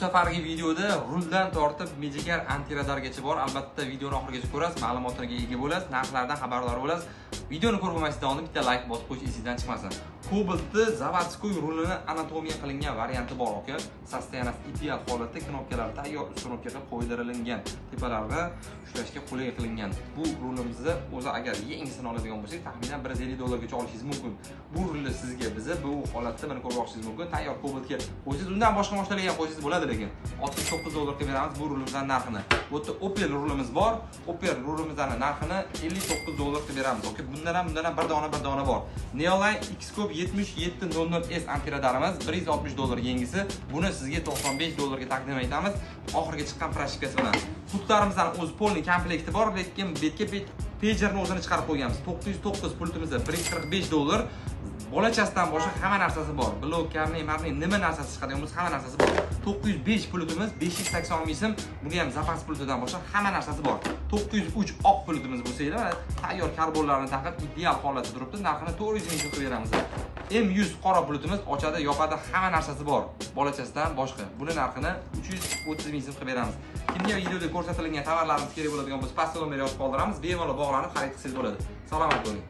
safargi videoda ruldan tortib mejigar antiradargacha bor. Albatta videoni oxirigacha ko'rasiz, ma'lumotlarga ega bo'lasiz, narxlardan xabardor bo'lasiz. Videoni ko'rib bo'lmaysizdan oldin bitta like bosib qo'yish esingizdan chiqmasin. Kobaltni zavodskoy rulini anatomiya qilingan varianti bor aka. Sostoyanasi ideal holatda, knopkalari tayyor uстановkaga qo'ydirilgan, tepalarida ushlashga qulay qilingan. Bu rulimizni o'zi agar yangisini oladigan bo'lsak, taxminan $150 gacha olishingiz mumkin. Bu rulni sizga bizni bu holatda mana ko'rib olishingiz mumkin. Tayyor Kobaltga qo'ysiz, undan boshqa mashinalarga ham qo'ysiz bo'ladi, lekin $69 ga beramiz bu rulimizning narxini. Bu yerda Opel rulimiz bor. Opel rulimizning narxini $59 ga beramiz. Okey, bundan ham bir dona bor. Neoline Xscope 7700S antiradarimiz $160 yengisi. Buni sizga $95 ga taqdim etamiz. Oxirgi chiqqan proshkasi bilan. Pultlarimizdan o'zi polni komplekti bor, lekin betga-bet pagerni o'zini chiqarib qo'yganmiz. 909 pultimizda $145. Bolachasidan boshqa hamma narsasi bor. Blok, karniy, nima narsasi chiqadigan bo'lsa, hamma narsasi bor. 905 pultimiz 580 so'm. Bunga ham zapas pultidan boshqa hamma narsasi bor. 903 oq pultimiz bo'lsa edi, tayyor karbonlarni taqib ideal holatda turibdi. Narxini 400 ming so'mga beramiz. M100 qora pultimiz ochadi, yopadi, hamma narsasi bor. Bolachasidan boshqa. Buni narxini 330 ming so'mga beramiz. Kimga videoda ko'rsatilgan tovarlarimiz kerak bo'ladigan bo'lsa, pastga nomer yozib qoldiramiz. Bemalol bog'lanib xarid qilsangiz bo'ladi. Salomat bo'ling.